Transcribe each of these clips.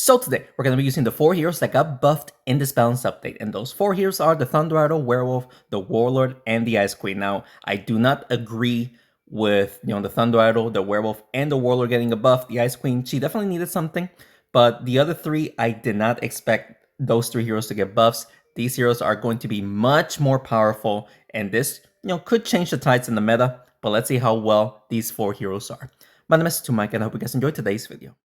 So today, we're going to be using the 4 heroes that got buffed in this balance update, and those 4 heroes are the Thunder Idol, Werewolf, the Warlord, and the Ice Queen. Now, I do not agree with, the Thunder Idol, the Werewolf, and the Warlord getting a buff. The Ice Queen, she definitely needed something, but the other 3, I did not expect those 3 heroes to get buffs. These heroes are going to be much more powerful, and this, could change the tides in the meta, but let's see how well these 4 heroes are. My name is Mike, and I hope you guys enjoyed today's video.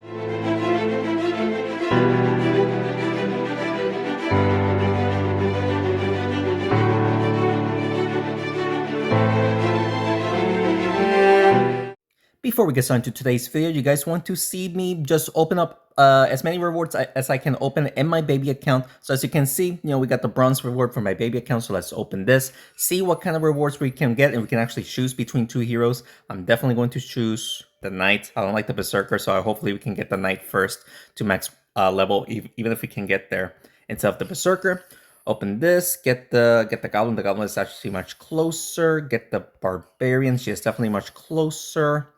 Before we get started into today's video, you guys want to see me just open up as many rewards as I can open in my baby account. So as you can see, we got the bronze reward for my baby account. So let's open this, see what kind of rewards we can get, and we can actually choose between 2 heroes. I'm definitely going to choose the Knight. I don't like the Berserker, so hopefully we can get the Knight first to max level, even if we can get there instead of the Berserker. Open this, get the Goblin. The Goblin is actually much closer. Get the Barbarian. She is definitely much closer.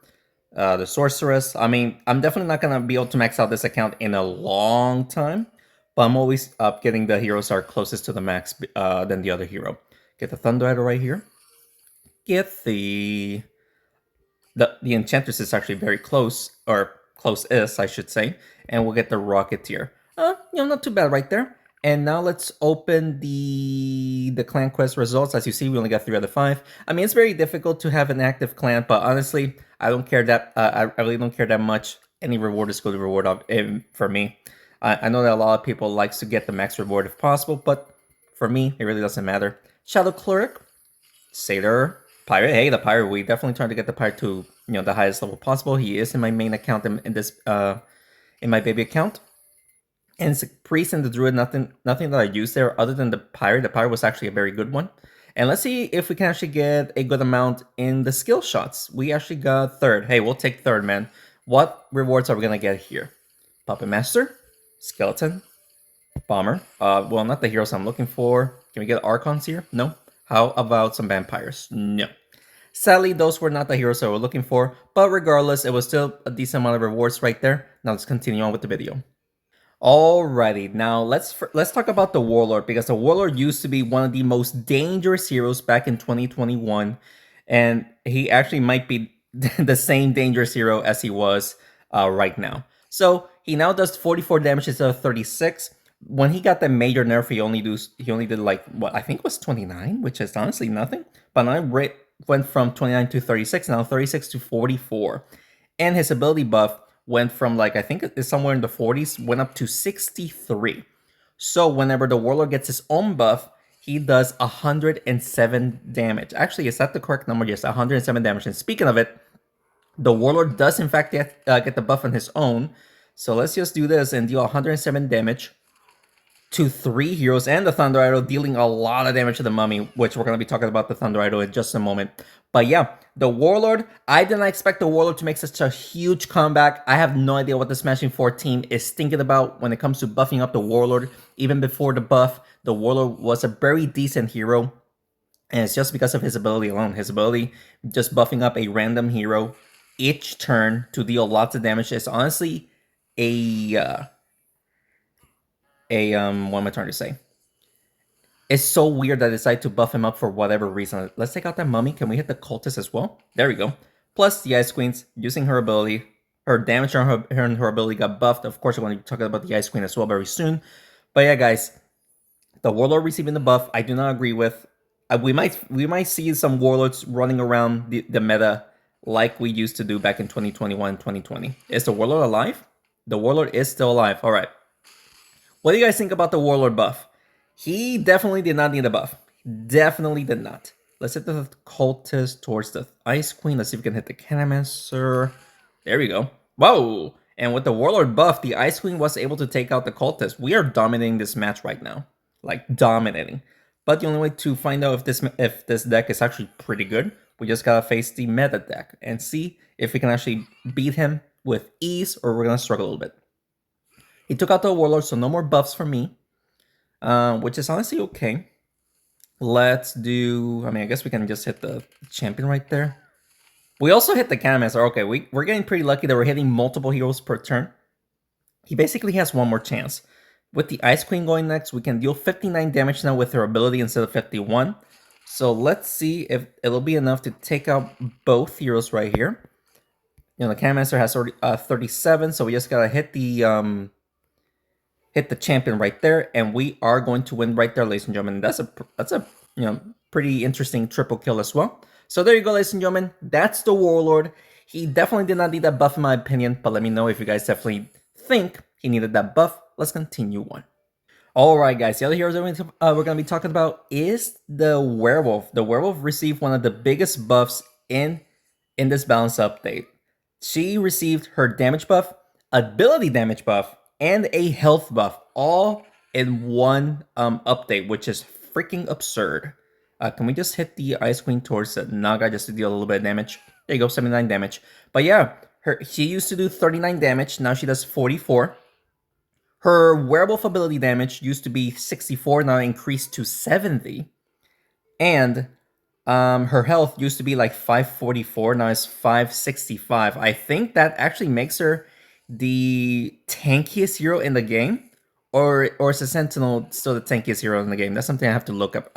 The Sorceress. I mean, I'm definitely not going to be able to max out this account in a long time, but I'm always up getting the heroes are closest to the max than the other hero. Get the Thunder Idol right here. Get the Enchantress is actually very close, or close-ish, I should say, and we'll get the Rocketeer. Not too bad right there. And now let's open the clan quest results. As you see, we only got 3 out of 5. I mean, it's very difficult to have an active clan, but honestly, I don't care that. I really don't care that much. Any reward is good reward for me. I know that a lot of people likes to get the max reward if possible, but for me, it really doesn't matter. Shadow Cleric, Satyr, Pirate. Hey, the Pirate. We definitely trying to get the Pirate to the highest level possible. He is in my main account in this in my baby account. And it's a Priest and the Druid, nothing that I used there other than the Pirate. The Pirate was actually a very good one. And let's see if we can actually get a good amount in the skill shots. We actually got 3rd. Hey, we'll take 3rd, man. What rewards are we going to get here? Puppet Master, Skeleton, Bomber. Well, not the heroes I'm looking for. Can we get Archons here? No. How about some Vampires? No. Sadly, those were not the heroes I was looking for. But regardless, it was still a decent amount of rewards right there. Now let's continue on with the video. Alrighty, now let's talk about the Warlord, because the Warlord used to be one of the most dangerous heroes back in 2021, and he actually might be the same dangerous hero as he was right now. So he now does 44 damage instead of 36. When he got the major nerf, he only did like what I think was 29, which is honestly nothing. But now it went from 29 to 36, now 36 to 44, and his ability buff went from, like, I think it's somewhere in the 40s, went up to 63. So whenever the Warlord gets his own buff, he does 107 damage. Actually, is that the correct number? Yes, 107 damage. And speaking of it, the Warlord does in fact get the buff on his own. So let's just do this and deal 107 damage to 3 heroes and the Thunder Idol, dealing a lot of damage to the Mummy, which we're going to be talking about the Thunder Idol in just a moment. But yeah, the Warlord, I did not expect the Warlord to make such a huge comeback. I have no idea what the Smashing 4 team is thinking about when it comes to buffing up the Warlord. Even before the buff, the Warlord was a very decent hero, and it's just because of his ability alone. His ability, just buffing up a random hero each turn to deal lots of damage, is honestly what am I trying to say? It's so weird that I decided to buff him up for whatever reason. Let's take out that Mummy. Can we hit the Cultist as well? There we go. Plus the Ice Queen's using her ability. Her damage on her ability got buffed. Of course, we're going to be talking about the Ice Queen as well very soon. But yeah, guys, the Warlord receiving the buff, I do not agree with. We might see some Warlords running around the meta like we used to do back in 2021, 2020. Is the Warlord alive? The Warlord is still alive. All right. What do you guys think about the Warlord buff? He definitely did not need a buff. Definitely did not. Let's hit the Cultist towards the Ice Queen. Let's see if we can hit the Cannonmancer. There we go. Whoa! And with the Warlord buff, the Ice Queen was able to take out the Cultist. We are dominating this match right now. Like, dominating. But the only way to find out if this deck is actually pretty good, we just gotta face the meta deck and see if we can actually beat him with ease, or we're gonna struggle a little bit. He took out the Warlord, so no more buffs for me, which is honestly okay. Let's do, I guess we can just hit the champion right there. We also hit the Cannonmancer. Okay, we're getting pretty lucky that we're hitting multiple heroes per turn. He basically has one more chance. With the Ice Queen going next, we can deal 59 damage now with her ability instead of 51. So let's see if it'll be enough to take out both heroes right here. The Cannon Master has already 37, so we just gotta hit the champion right there, and we are going to win right there, ladies and gentlemen. That's a pretty interesting triple kill as well. So there you go, ladies and gentlemen. That's the Warlord. He definitely did not need that buff in my opinion, but let me know if you guys definitely think he needed that buff. Let's continue on. Alright guys, the other heroes that we're going to be talking about is the Werewolf. The Werewolf received one of the biggest buffs in this balance update. She received her damage buff, ability damage buff, and a health buff all in one update, which is freaking absurd. Can we just hit the Ice Queen towards the Naga just to deal a little bit of damage? There you go, 79 damage. But yeah, she used to do 39 damage, now she does 44. Her werewolf ability damage used to be 64, now increased to 70. And her health used to be like 544, now it's 565. I think that actually makes her the tankiest hero in the game. Or is the Sentinel still the tankiest hero in the game? That's something I have to look up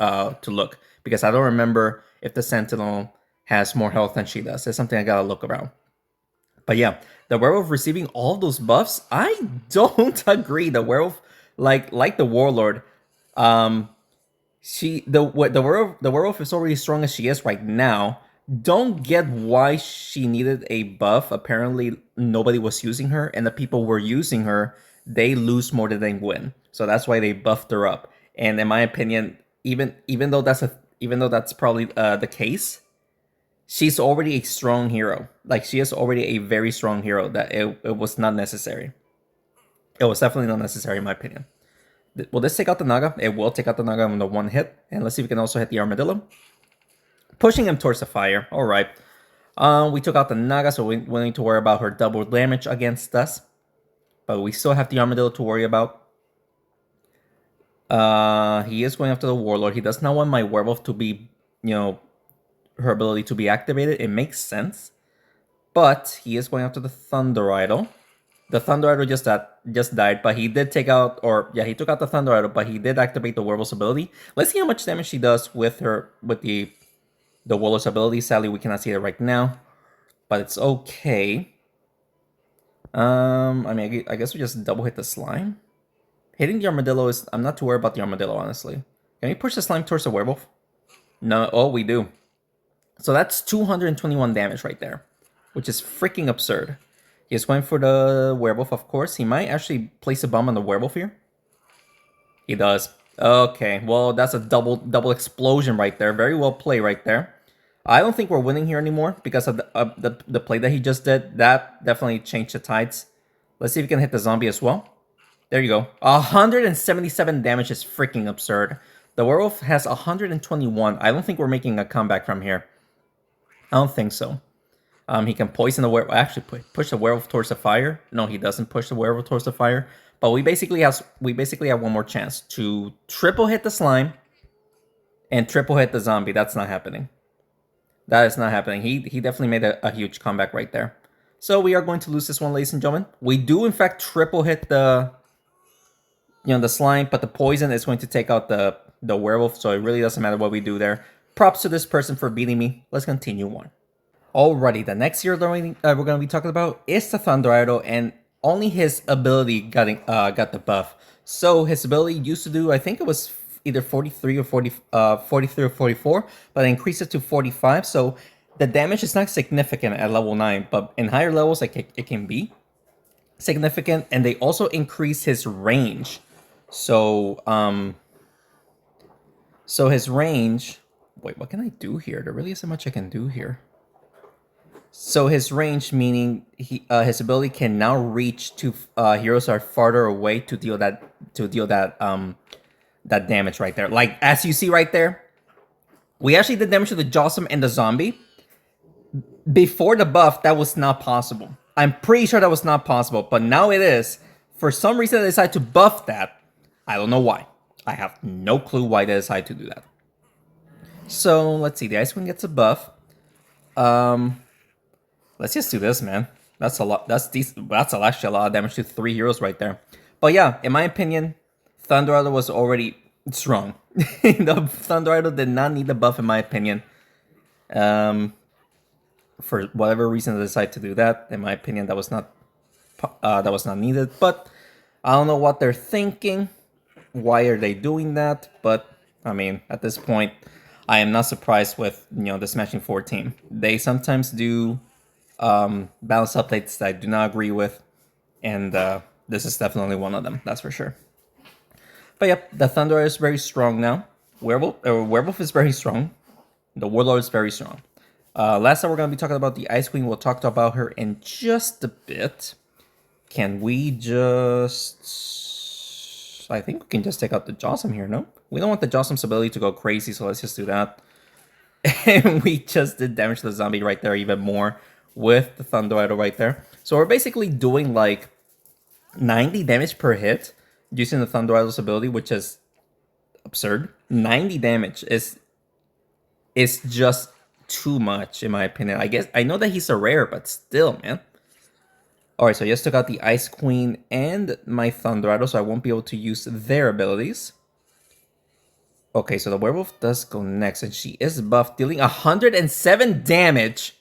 because I don't remember if the Sentinel has more health than she does. It's something I gotta look around. But yeah, the werewolf receiving all those buffs, I don't agree. The werewolf, like the warlord, the werewolf is already as strong as she is right now. Don't get why she needed a buff. Apparently, nobody was using her, and the people were using her, they lose more than they win. So that's why they buffed her up. And in my opinion, even though that's probably the case, she's already a strong hero. Like, she is already a very strong hero that it was not necessary. It was definitely not necessary in my opinion. Will this take out the Naga? It will take out the Naga on the one hit. And let's see if we can also hit the Armadillo. Pushing him towards the fire. Alright. We took out the Naga, so we don't need to worry about her double damage against us. But we still have the Armadillo to worry about. He is going after the Warlord. He does not want my Werewolf to be, her ability to be activated. It makes sense. But he is going after the Thunder Idol. The Thunder Idol just died, but he did take out, he took out the Thunder Idol, but he did activate the Werewolf's ability. Let's see how much damage she does with the Warlord's ability. Sadly, we cannot see it right now, but it's okay. I guess we just double hit the slime. Hitting the Armadillo is, I'm not too worried about the Armadillo, honestly. Can we push the slime towards the Werewolf? No, oh, we do. So that's 221 damage right there, which is freaking absurd. He's going for the Werewolf, of course. He might actually place a bomb on the Werewolf here. He does. Okay, well, that's a double explosion right there. Very well played right there. I don't think we're winning here anymore because of the play that he just did. That definitely changed the tides. Let's see if we can hit the zombie as well. There you go. 177 damage is freaking absurd. The Werewolf has 121. I don't think we're making a comeback from here. I don't think so. He can poison the werewolf. Actually, push the werewolf towards the fire. No, he doesn't push the werewolf towards the fire. But we basically have one more chance to triple hit the slime and triple hit the zombie. That's not happening. That is not happening. He definitely made a huge comeback right there. So we are going to lose this one, ladies and gentlemen. We do in fact triple hit the slime, but the poison is going to take out the werewolf. So it really doesn't matter what we do there. Props to this person for beating me. Let's continue on. Alrighty, the next hero that we're going to be talking about is the Thunder Idol, and only his ability got the buff. So his ability used to do, I think it was either 43 or 43 or 44, but I increased it to 45. So the damage is not significant at level 9, but in higher levels it can be significant, and they also increase his range. So his range. Wait, what can I do here? There really isn't much I can do here. So his range, meaning his ability can now reach to heroes that are farther away to deal that damage right there. Like as you see right there, we actually did damage to the Jawsome and the zombie. Before the buff, that was not possible. I'm pretty sure that was not possible, but now it is. For some reason, they decided to buff that. I don't know why. I have no clue why they decided to do that. So let's see. The Ice Queen gets a buff. Let's just do this, man. That's a lot. That's decent. That's actually a lot of damage to 3 heroes right there. But yeah, in my opinion, Thunder Idol was already strong. The Thunder Idol did not need the buff, in my opinion. For whatever reason, they decided to do that. In my opinion, that was not needed. But I don't know what they're thinking. Why are they doing that? But I mean, at this point, I am not surprised with the Smashing 4 team. They sometimes do balance updates that I do not agree with, and this is definitely one of them. That's for sure. But yep, the Thunder is very strong now. Werewolf is very strong. The Warlord is very strong. Last time we're going to be talking about the Ice Queen. We'll talk about her in just a bit. Can we just... I think we can just take out the Jawsome here, no? We don't want the Jawsome's ability to go crazy, so let's just do that. And we just did damage to the zombie right there even more with the Thunder Idol right there. So we're basically doing like 90 damage per hit using the Thunder Idol's ability, which is absurd. 90 damage is just too much, in my opinion. I guess I know that he's a rare, but still, man. Alright, so I just took out the Ice Queen and my Thunder Idol, so I won't be able to use their abilities. Okay, so the Werewolf does go next, and she is buffed, dealing 107 damage.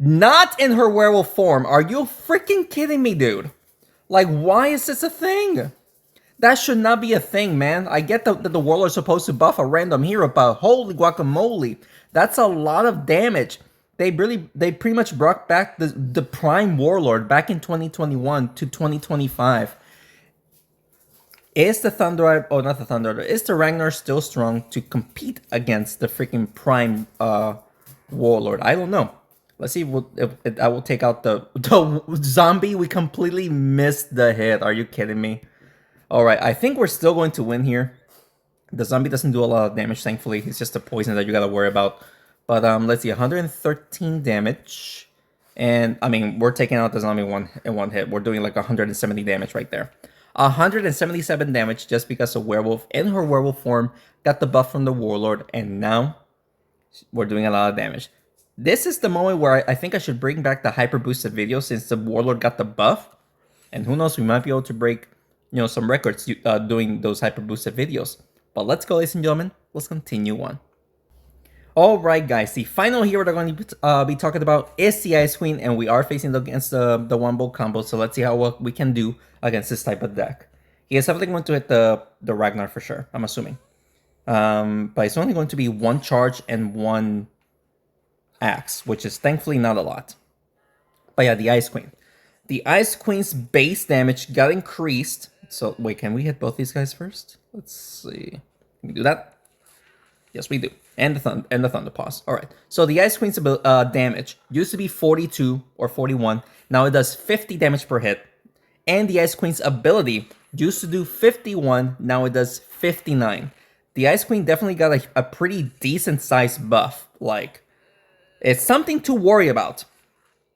Not in her werewolf form. Are you freaking kidding me, dude? Like, why is this a thing? That should not be a thing, man. I get that the Warlord's supposed to buff a random hero, but holy guacamole. That's a lot of damage. They pretty much brought back the Prime Warlord back in 2021 to 2025. Is the Thunder... Oh, not the Thunder. Is the Ragnar still strong to compete against the freaking Prime Warlord? I don't know. Let's see if I will take out the zombie. We completely missed the hit. Are you kidding me? Alright, I think we're still going to win here. The zombie doesn't do a lot of damage, thankfully. It's just a poison that you gotta worry about. But let's see, 113 damage. And, I mean, we're taking out the zombie in one hit. We're doing like 170 damage right there. 177 damage just because a werewolf in her werewolf form got the buff from the Warlord. And now, we're doing a lot of damage. This is the moment where I think I should bring back the hyper boosted video since the Warlord got the buff. And who knows, we might be able to break, some records doing those hyper boosted videos. But let's go, ladies and gentlemen. Let's continue on. Alright, guys. The final hero we're going to be talking about is the Ice Queen. And we are facing against the Wombo combo. So let's see how well we can do against this type of deck. He is definitely going to hit the Ragnar for sure, I'm assuming. But it's only going to be one charge and one axe, which is thankfully not a lot. But yeah, the Ice Queen. The Ice Queen's base damage got increased. So wait, can we hit both these guys first? Let's see. Can we do that? Yes, we do. And the Thunder Paws. All right. So the Ice Queen's damage used to be 42 or 41. Now it does 50 damage per hit. And the Ice Queen's ability used to do 51. Now it does 59. The Ice Queen definitely got a pretty decent sized buff. Like, it's something to worry about.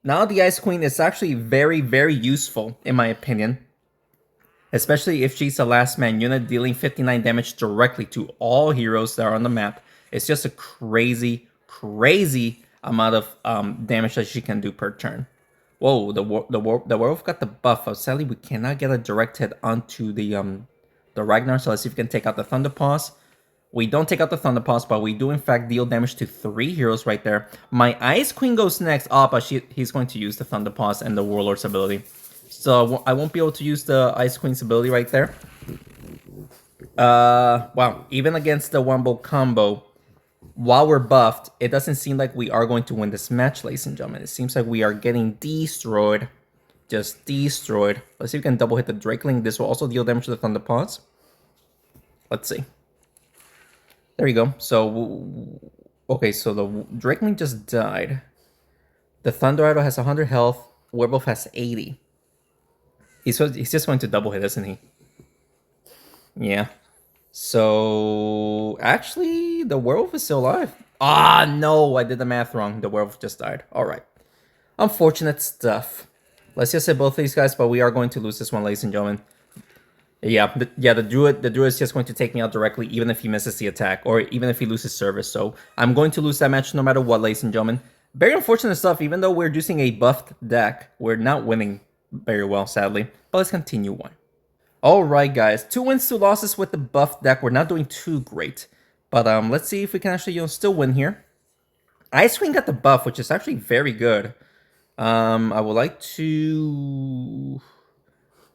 Now the Ice Queen is actually very, very useful, in my opinion. Especially if she's a last man unit dealing 59 damage directly to all heroes that are on the map. It's just a crazy, crazy amount of damage that she can do per turn. Whoa, the werewolf got the buff. Sadly, we cannot get a direct hit onto the Ragnar. So let's see if we can take out the Thunder Paws. We don't take out the Thunder Paws, but we do in fact deal damage to 3 heroes right there. My Ice Queen goes next. Oh, but he's going to use the Thunder Paws and the Warlord's ability. So I won't be able to use the Ice Queen's ability right there. Wow, even against the Wombo combo, while we're buffed, it doesn't seem like we are going to win this match, ladies and gentlemen. It seems like we are getting destroyed. Just destroyed. Let's see if we can double hit the Drakeling. This will also deal damage to the Thunder Paws. Let's see. There you go. So, okay, so the Drakeling just died. The Thunder Idol has 100 health. Werewolf has 80. He's just going to double hit, isn't he? Yeah. So, actually, the werewolf is still alive. Ah, no, I did the math wrong. The werewolf just died. All right. Unfortunate stuff. Let's just hit both of these guys, but we are going to lose this one, ladies and gentlemen. Yeah, the druid is just going to take me out directly, even if he misses the attack, or even if he loses service. So, I'm going to lose that match no matter what, ladies and gentlemen. Very unfortunate stuff. Even though we're using a buffed deck, we're not winning very well, sadly. But let's continue on. Alright, guys. 2 wins, 2 losses with the buffed deck. We're not doing too great. But let's see if we can actually still win here. Ice Queen got the buff, which is actually very good. I would like to...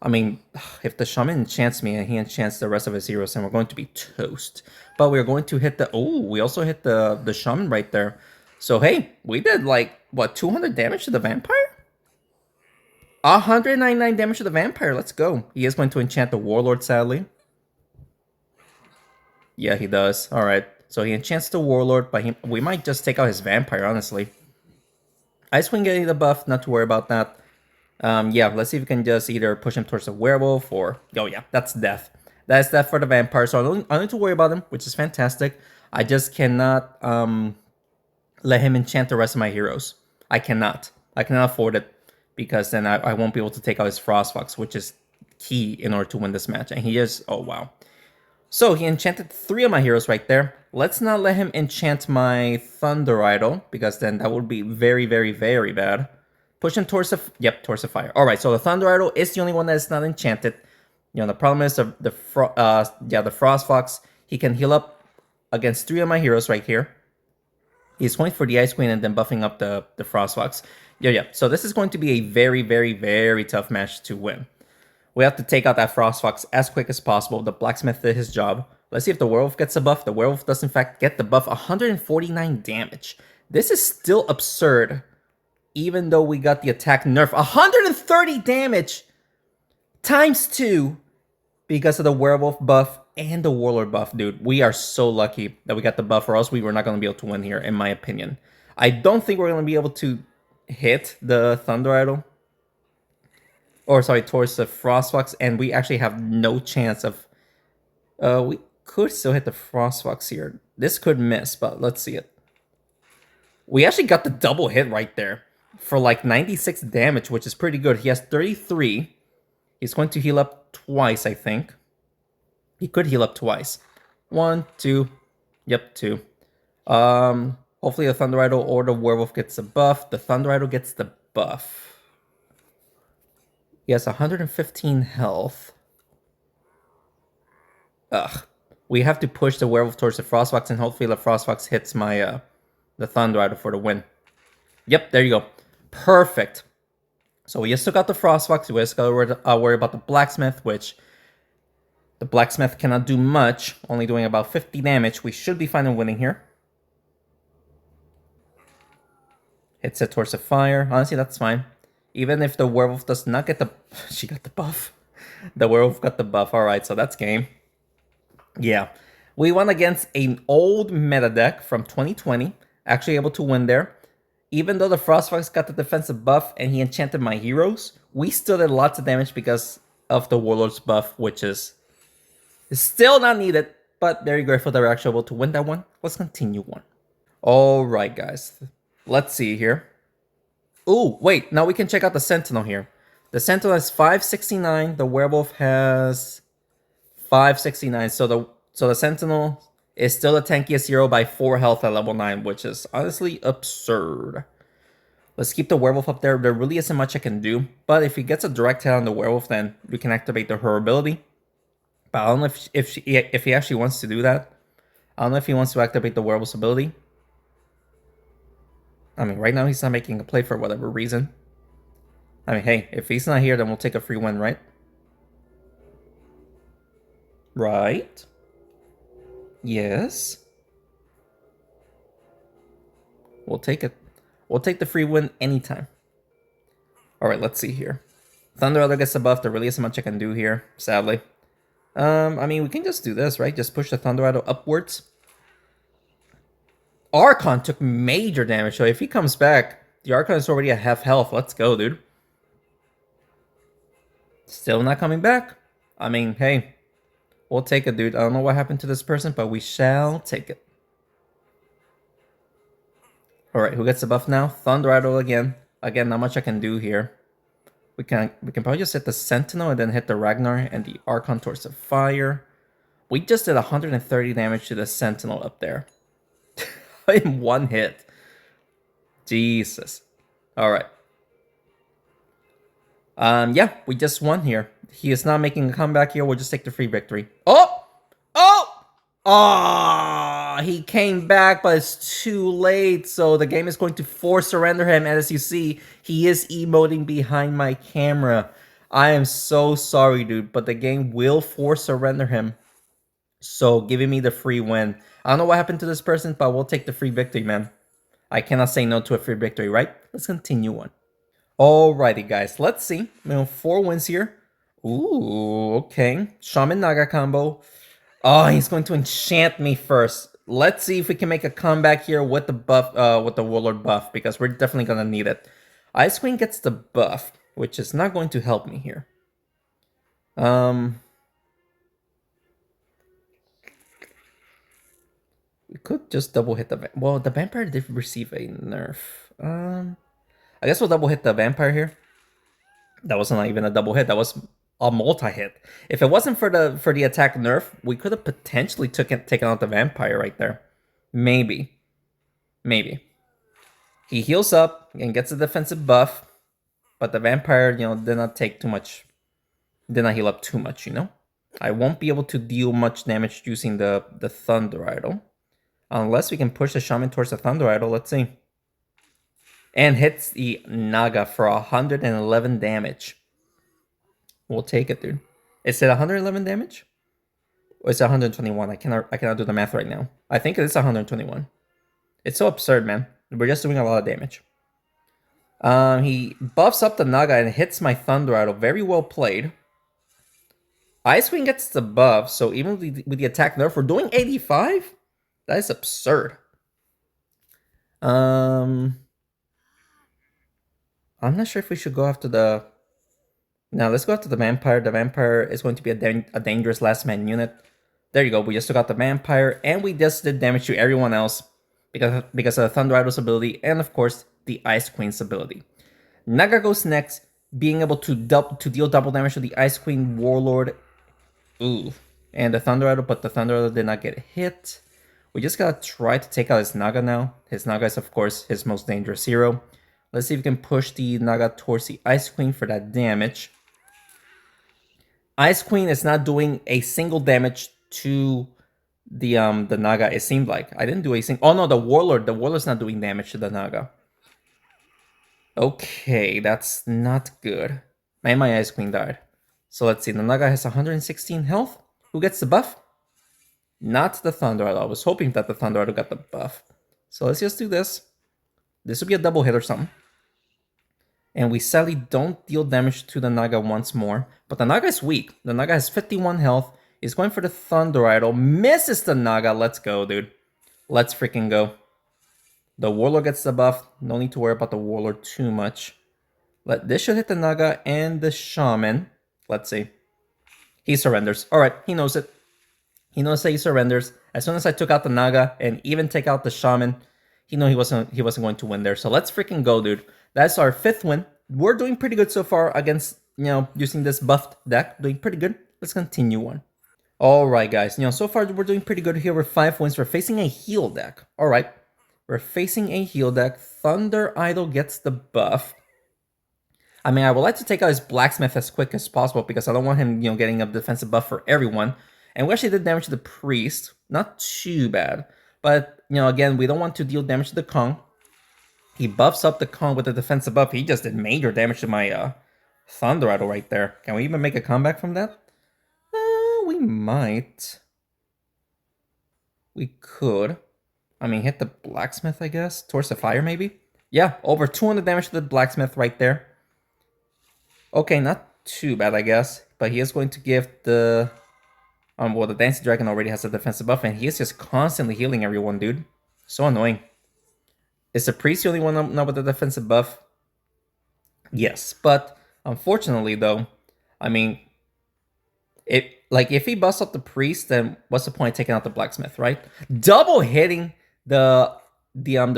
I mean, if the Shaman enchants me and he enchants the rest of his heroes, then we're going to be toast. But we're going to hit the... Oh, we also hit the Shaman right there. So, hey, we did, like, what, 200 damage to the Vampire? 199 damage to the Vampire. Let's go. He is going to enchant the Warlord, sadly. Yeah, he does. All right. So he enchants the Warlord, but we might just take out his Vampire, honestly. Ice Queen getting the buff, not to worry about that. Yeah, let's see if we can just either push him towards the Werewolf or... Oh, yeah, that's death. That's death for the Vampire, so I don't need to worry about him, which is fantastic. I just cannot let him enchant the rest of my heroes. I cannot. I cannot afford it, because then I won't be able to take out his Frostfox, which is key in order to win this match. And he is... Oh, wow. So he enchanted 3 of my heroes right there. Let's not let him enchant my Thunder Idol, because then that would be very, very, very bad. Push him towards the... Yep, towards the fire. Alright, so the Thunder Idol is the only one that is not enchanted. You know, the problem is the Frostfox. He can heal up against 3 of my heroes right here. He's going for the Ice Queen and then buffing up the Frostfox. Yeah. So this is going to be a very, very, very tough match to win. We have to take out that Frostfox as quick as possible. The Blacksmith did his job. Let's see if the Werewolf gets a buff. The Werewolf does in fact get the buff. 149 damage. This is still absurd. Even though we got the attack nerf. 130 damage times 2 because of the Werewolf buff and the Warlord buff, dude. We are so lucky that we got the buff, or else we were not going to be able to win here, in my opinion. I don't think we're going to be able to hit the Thunder Idol. Or, sorry, towards the Frostfox, and we actually have no chance of... we could still hit the Frostfox here. This could miss, but let's see it. We actually got the double hit right there for like 96 damage, which is pretty good. He has 33. He's going to heal up twice, I think. He could heal up twice. 1, 2. Yep, 2. Hopefully the Thunder Idol or the Werewolf gets a buff. The Thunder Idol gets the buff. He has 115 health. Ugh. We have to push the Werewolf towards the Frostfox, and hopefully the Frostfox hits my the Thunder Idol for the win. Yep, there you go. Perfect. So we just took out the Frostfox. We just gotta worry about the Blacksmith, which the Blacksmith cannot do much, only doing about 50 damage. We should be fine in winning here. Hits it towards the fire. Honestly, that's fine. Even if the Werewolf does not get the... She got the buff. The Werewolf got the buff. Alright, so that's game. Yeah. We won against an old meta deck from 2020. Actually able to win there. Even though the Frostfox got the defensive buff and he enchanted my heroes, we still did lots of damage because of the Warlord's buff, which is still not needed. But very grateful that we're actually able to win that one. Let's continue on. Alright, guys. Let's see here. Ooh, wait, now we can check out the Sentinel here. The Sentinel has 569, the Werewolf has 569. So the Sentinel is still the tankiest hero by 4 health at level 9, which is honestly absurd. Let's keep the Werewolf up there. There really isn't much I can do, but if he gets a direct hit on the Werewolf, then we can activate her ability. But I don't know if he actually wants to do that. I don't know if he wants to activate the Werewolf's ability. I mean, right now he's not making a play for whatever reason. I mean, hey, if he's not here, then we'll take a free win, right? Right? Yes. We'll take it. We'll take the free win anytime. Alright, let's see here. Thunder Idol gets the buff. There really isn't much I can do here, sadly. I mean, we can just do this, right? Just push the Thunder Idol upwards. Archon took major damage, so if he comes back, the Archon is already at half health. Let's go, dude. Still not coming back. I mean, hey, we'll take it, dude. I don't know what happened to this person, but we shall take it. Alright, who gets the buff now? Thunder Idol again. Again, not much I can do here. We can probably just hit the Sentinel and then hit the Ragnar and the Archon towards the fire. We just did 130 damage to the Sentinel up there. In one hit. Jesus. All right. Yeah, we just won here. He is not making a comeback here. We'll just take the free victory. Oh! Oh! Oh! He came back, but it's too late. So the game is going to force surrender him. And as you see, he is emoting behind my camera. I am so sorry, dude, but the game will force surrender him. So giving me the free win. I don't know what happened to this person, but we'll take the free victory, man. I cannot say no to a free victory, right? Let's continue on. Alrighty, guys. Let's see. 4 wins here. Ooh, okay. Shaman Naga combo. Oh, he's going to enchant me first. Let's see if we can make a comeback here with the buff, with the Warlord buff, because we're definitely gonna need it. Ice Queen gets the buff, which is not going to help me here. We could just double hit the well. The vampire did receive a nerf. I guess we'll double hit the vampire here. That wasn't not even a double hit. That was a multi-hit. If it wasn't for the attack nerf, we could have potentially taken out the vampire right there. Maybe. Maybe. He heals up and gets a defensive buff, but the vampire, did not take too much. Did not heal up too much, I won't be able to deal much damage using the Thunder Idol. Unless we can push the Shaman towards the Thunder Idol. Let's see. And hits the Naga for 111 damage. We'll take it, dude. Is it 111 damage? Or is it 121? I cannot do the math right now. I think it is 121. It's so absurd, man. We're just doing a lot of damage. He buffs up the Naga and hits my Thunder Idol. Very well played. Ice Queen gets the buff, so even with the attack nerf, we're doing 85? That is absurd. I'm not sure if we should go after the... Now, let's go after the Vampire. The Vampire is going to be a dangerous last man unit. There you go. We just took out the Vampire, and we just did damage to everyone else because of the Thunder Idol's ability, and of course, the Ice Queen's ability. Naga goes next, being able to deal double damage to the Ice Queen, Warlord, ooh, and the Thunder Idol, but the Thunder Idol did not get hit. We just gotta try to take out his Naga now. His Naga is, of course, his most dangerous hero. Let's see if we can push the Naga towards the Ice Queen for that damage. Ice Queen is not doing a single damage to the Naga, it seemed like. I didn't do a single... Oh no, the Warlord's not doing damage to the Naga. Okay, that's not good. And my Ice Queen died. So let's see, the Naga has 116 health. Who gets the buff? Not the Thunder Idol. I was hoping that the Thunder Idol got the buff. So let's just do this. This will be a double hit or something. And we sadly don't deal damage to the Naga once more. But the Naga is weak. The Naga has 51 health. He's going for the Thunder Idol. Misses the Naga. Let's go, dude. Let's freaking go. The Warlord gets the buff. No need to worry about the Warlord too much. This should hit the Naga and the Shaman. Let's see. He surrenders. Alright, he knows it. He knows that he surrenders. As soon as I took out the Naga and even take out the Shaman, he knew he wasn't going to win there. So let's freaking go, dude. That's our 5th win. We're doing pretty good so far against, using this buffed deck. Doing pretty good. Let's continue on. Alright, guys. So far we're doing pretty good here with 5 wins. We're facing a heal deck. Alright. We're facing a heal deck. Thunder Idol gets the buff. I mean, I would like to take out his Blacksmith as quick as possible because I don't want him, getting a defensive buff for everyone. And we actually did damage to the Priest. Not too bad. But, again, we don't want to deal damage to the Kong. He buffs up the Kong with the defensive buff. He just did major damage to my Thunder Idol right there. Can we even make a comeback from that? We might. We could. I mean, hit the Blacksmith, I guess. Towards the fire, maybe? Yeah, over 200 damage to the Blacksmith right there. Okay, not too bad, I guess. But he is going to give the... well, the Dancing Dragon already has a defensive buff, and he is just constantly healing everyone, dude. So annoying. Is the Priest the only one not with the defensive buff? Yes, but unfortunately, though, I mean... if he busts up the Priest, then what's the point of taking out the Blacksmith, right? Double hitting the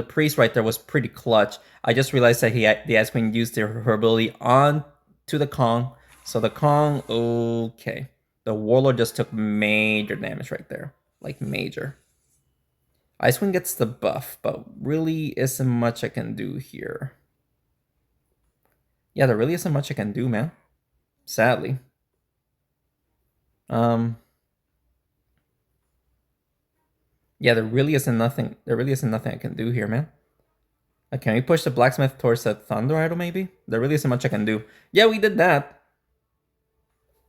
Priest right there was pretty clutch. I just realized that the Ice Queen used her ability on to the Kong. So the Kong, okay. The Warlord just took major damage right there. Like, major. Icewind gets the buff, but really isn't much I can do here. Yeah, there really isn't much I can do, man. Sadly. Um, yeah, there really isn't nothing. There really isn't nothing I can do here, man. Can we push the blacksmith towards the thunder idol? Maybe there really isn't much I can do. Yeah, we did that.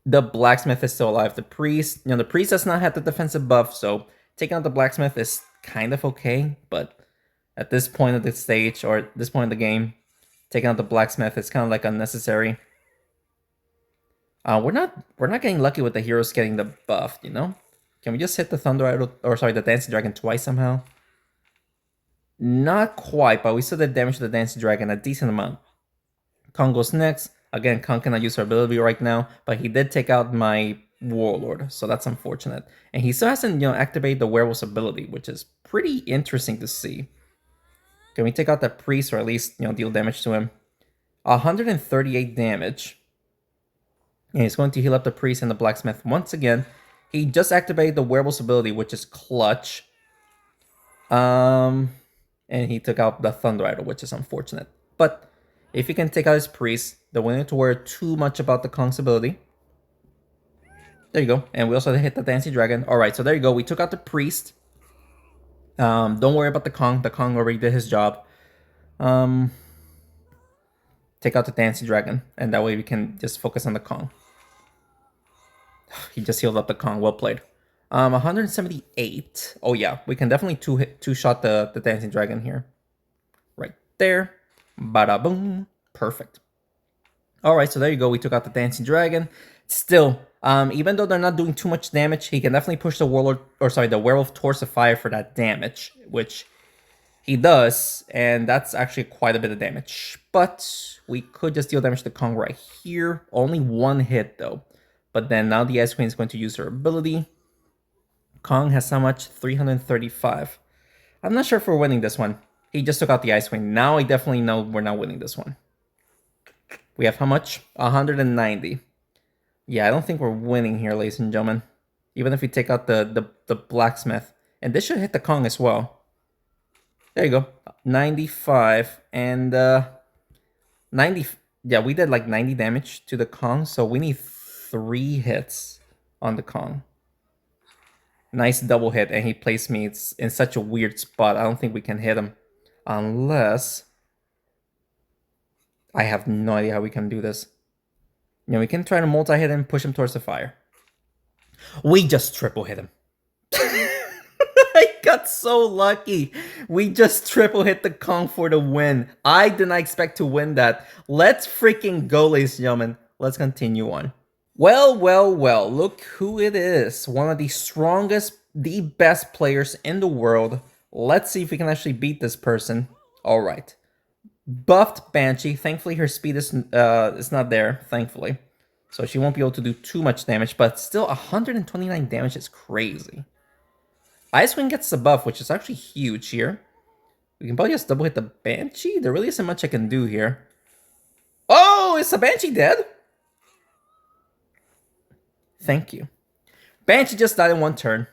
The blacksmith is still alive. The priest, the priest does not have the defensive buff, so taking out the blacksmith is kind of okay. But at this point of the stage or at this point of the game, taking out the blacksmith is kind of like unnecessary. We're not getting lucky with the heroes getting the buff, you know? Can we just hit the Thunder Idol, or sorry, the Dancing Dragon twice somehow? Not quite, but we still did damage to the Dancing Dragon a decent amount. Kong goes next. Again, Kong cannot use her ability right now, but he did take out my Warlord, so that's unfortunate. And he still hasn't, activated the Werewolf's ability, which is pretty interesting to see. Can we take out that Priest, or at least, deal damage to him? 138 damage. And he's going to heal up the Priest and the Blacksmith once again. He just activated the Werewolf's ability, which is Clutch. And he took out the Thunder Idol, which is unfortunate. But if he can take out his Priest, they won't need to worry too much about the Kong's ability. There you go. And we also hit the Dancing Dragon. Alright, so there you go. We took out the Priest. Don't worry about the Kong. The Kong already did his job. Take out the Dancing Dragon. And that way we can just focus on the Kong. He just healed up the Kong. Well played. 178. Oh yeah, we can definitely two-shot the Dancing Dragon here. Right there. Bada boom. Perfect. Alright, so there you go. We took out the Dancing Dragon. Still, even though they're not doing too much damage, he can definitely push the Warlord, or sorry, the Werewolf towards the fire for that damage, which he does, and that's actually quite a bit of damage. But we could just deal damage to Kong right here. Only one hit though. But then now the Ice Queen is going to use her ability. Kong has how much? 335. I'm not sure if we're winning this one. He just took out the Ice Queen. Now I definitely know we're not winning this one. We have how much? 190. Yeah, I don't think we're winning here, ladies and gentlemen. Even if we take out the blacksmith. And this should hit the Kong as well. There you go. 95 and 90. Yeah, we did like 90 damage to the Kong, so we need 3 hits on the Kong. Nice double hit, and he placed me in such a weird spot. I don't think we can hit him. Unless... I have no idea how we can do this. We can try to multi-hit him, push him towards the fire. We just triple hit him. I got so lucky. We just triple hit the Kong for the win. I did not expect to win that. Let's freaking go, ladies and gentlemen. Let's continue on. Well, well, well, look who it is. One of the strongest, the best players in the world. Let's see if we can actually beat this person. All right. Buffed Banshee. Thankfully, her speed is not there, thankfully. So she won't be able to do too much damage, but still 129 damage is crazy. Icewind gets the buff, which is actually huge here. We can probably just double hit the Banshee. There really isn't much I can do here. Oh, is the Banshee dead? Thank you. Banshee just died in one turn.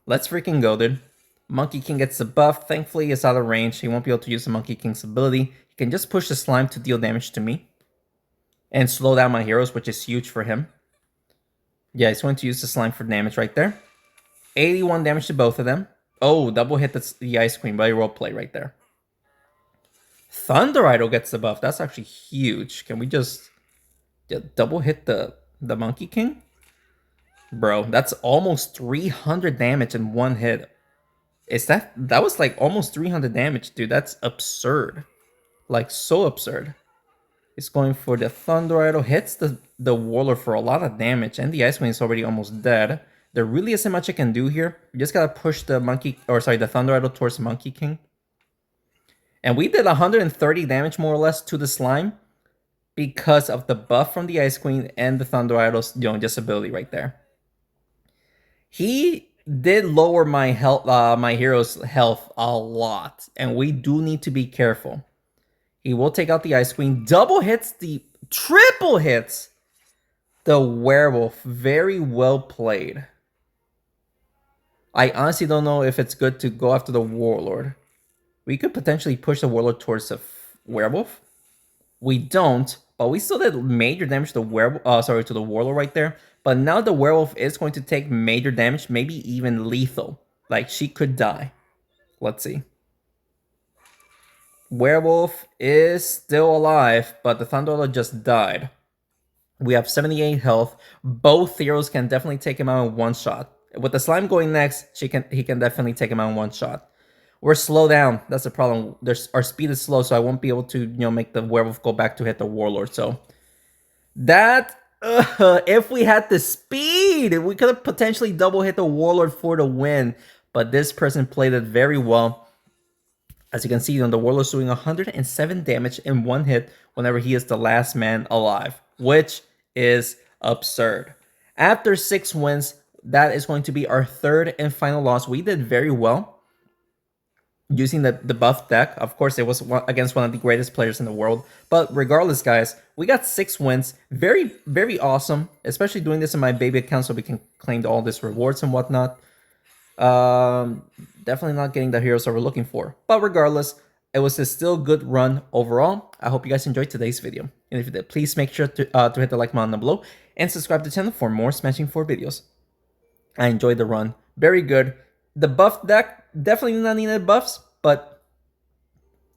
Let's freaking go, dude. Monkey King gets the buff. Thankfully, it's out of range. He won't be able to use the Monkey King's ability. He can just push the slime to deal damage to me. And slow down my heroes, which is huge for him. Yeah, he's going to use the slime for damage right there. 81 damage to both of them. Oh, double hit the Ice Queen by roleplay right there. Thunder Idol gets the buff. That's actually huge. Can we just double hit the Monkey King? Bro, that's almost 300 damage in one hit. That was like almost 300 damage, dude. That's absurd. Like, so absurd. It's going for the Thunder Idol. Hits the Warlord for a lot of damage. And the Ice Queen is already almost dead. There really isn't much I can do here. You just gotta push the Thunder Idol towards Monkey King. And we did 130 damage more or less to the slime because of the buff from the Ice Queen and the Thunder Idol's disability right there. He did lower my health, my hero's health a lot, and we do need to be careful. He will take out the Ice Queen. Triple hits the Werewolf. Very well played. I honestly don't know if it's good to go after the Warlord. We could potentially push the Warlord towards the Werewolf. We don't, but we still did major damage to the werewolf. Sorry, to the Warlord right there. But now the Werewolf is going to take major damage, maybe even lethal. Like, she could die. Let's see. Werewolf is still alive, but the Thunderlord just died. We have 78 health. Both heroes can definitely take him out in one shot. With the slime going next, he can definitely take him out in one shot. We're slow down. That's the problem. Our speed is slow, so I won't be able to make the werewolf go back to hit the warlord. So that if we had the speed, we could have potentially double hit the warlord for the win. But this person played it very well. As you can see, the Warlord's doing 107 damage in one hit whenever he is the last man alive, which is absurd. After 6 wins, that is going to be our third and final loss. We did very well using the buff deck. Of course, it was against one of the greatest players in the world. But regardless, guys, we got 6 wins. Very, very awesome, especially doing this in my baby account so we can claim all these rewards and whatnot. Um, Definitely not getting the heroes that we're looking for. But regardless, it was a still good run overall. I hope you guys enjoyed today's video. And if you did, please make sure to hit the like button down below and subscribe to the channel for more Smashing 4 videos. I enjoyed the run. Very good. The buff deck, definitely not needed buffs, but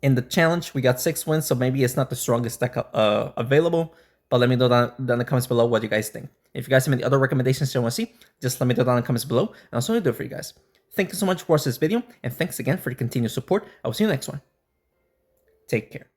in the challenge, we got 6 wins, so maybe it's not the strongest deck available. But let me know down in the comments below what you guys think. If you guys have any other recommendations you want to see, just let me know down in the comments below, and I'll certainly do it for you guys. Thank you so much for watching this video, and thanks again for the continued support. I will see you next one. Take care.